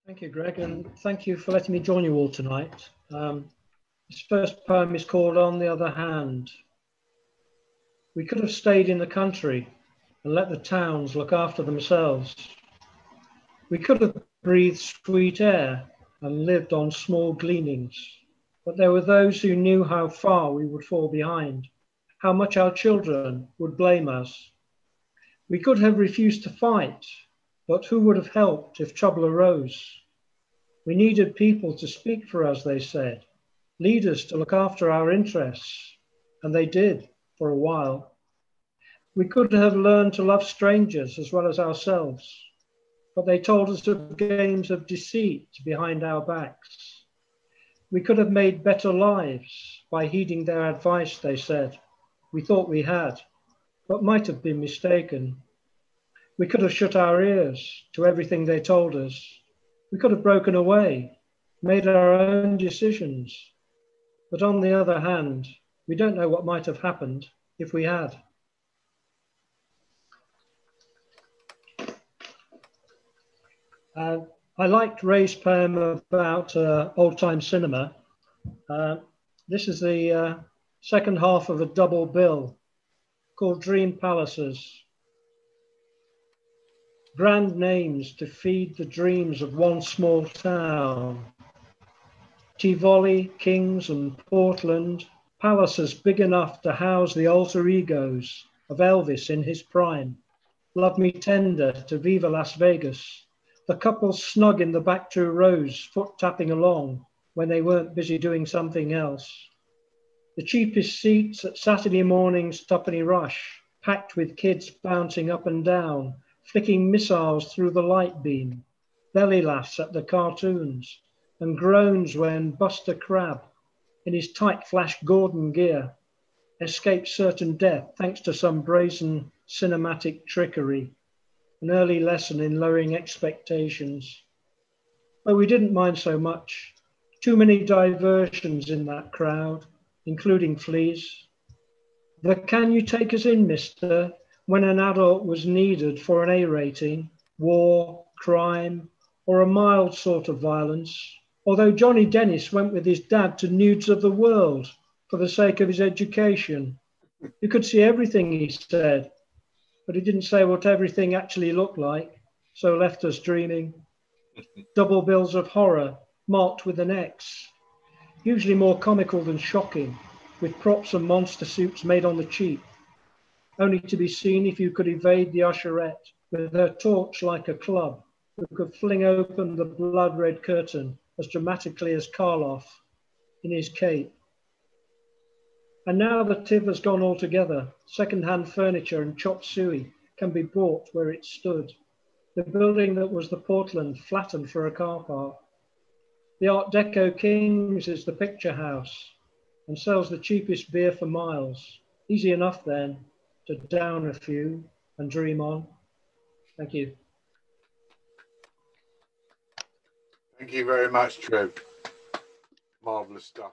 Thank you, Greg, and thank you for letting me join you all tonight. This first poem is called On the Other Hand. We could have stayed in the country and let the towns look after themselves. We could have breathed sweet air and lived on small gleanings, but there were those who knew how far we would fall behind, how much our children would blame us. We could have refused to fight, but who would have helped if trouble arose? We needed people to speak for us, they said, leaders to look after our interests, and they did for a while. We could have learned to love strangers as well as ourselves, but they told us of games of deceit behind our backs. We could have made better lives by heeding their advice, they said. We thought we had, but might have been mistaken. We could have shut our ears to everything they told us. We could have broken away, made our own decisions. But on the other hand, we don't know what might have happened if we had. I liked Ray's poem about old-time cinema. This is the second half of a double bill called Dream Palaces. Grand names to feed the dreams of one small town. Tivoli, Kings and Portland, palaces big enough to house the alter egos of Elvis in his prime. Love Me Tender to Viva Las Vegas. The couple snug in the back 2 rows, foot tapping along when they weren't busy doing something else. The cheapest seats at Saturday morning's tuppenny rush, packed with kids bouncing up and down, flicking missiles through the light beam, belly laughs at the cartoons, and groans when Buster Crabbe, in his tight Flash Gordon gear, escapes certain death thanks to some brazen cinematic trickery, an early lesson in lowering expectations. But we didn't mind so much. Too many diversions in that crowd, including fleas. The Can You Take Us In, Mister? When an adult was needed for an A rating, war, crime, or a mild sort of violence. Although Johnny Dennis went with his dad to Nudes of the World for the sake of his education. You could see everything, he said, but he didn't say what everything actually looked like, so left us dreaming. Double bills of horror, marked with an X, usually more comical than shocking, with props and monster suits made on the cheap, only to be seen if you could evade the usherette with her torch like a club, who could fling open the blood-red curtain as dramatically as Karloff in his cape. And now the TIV has gone altogether. Second-hand furniture and chop suey can be bought where it stood. The building that was the Portland flattened for a car park. The Art Deco Kings is the picture house and sells the cheapest beer for miles. Easy enough then to down a few and dream on. Thank you. Thank you very much, Trev. Marvellous stuff.